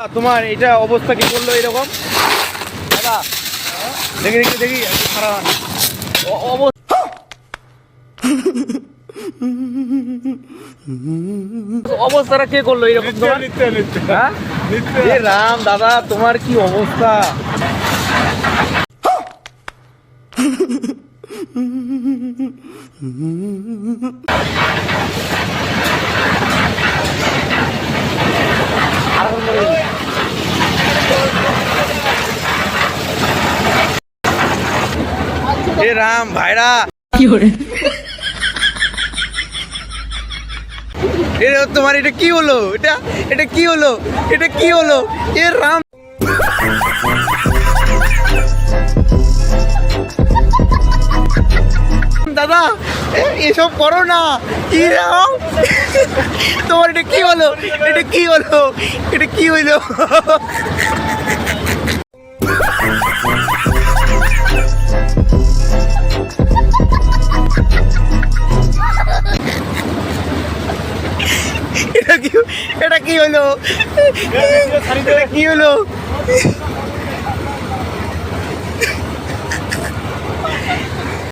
তোমার এটা অবস্থা কি করলো এরকম দাদা? দেখি দেখি দেখি খারাপ অবস্থাটা কে করলো এরকম তোমার? হ্যাঁ এ রাম দাদা তোমার কি অবস্থা? এ রাম ভাইরা কি করে তোমার এটা কি হলো? এটা কি হলো? এটা কি হলো? এ রাম দাদা এসব করো না। কি রাম তোমার এটা কি হলো? এটা কি হলো? এটা কি হইলো? এটা কি হলো? এটা কি হলো?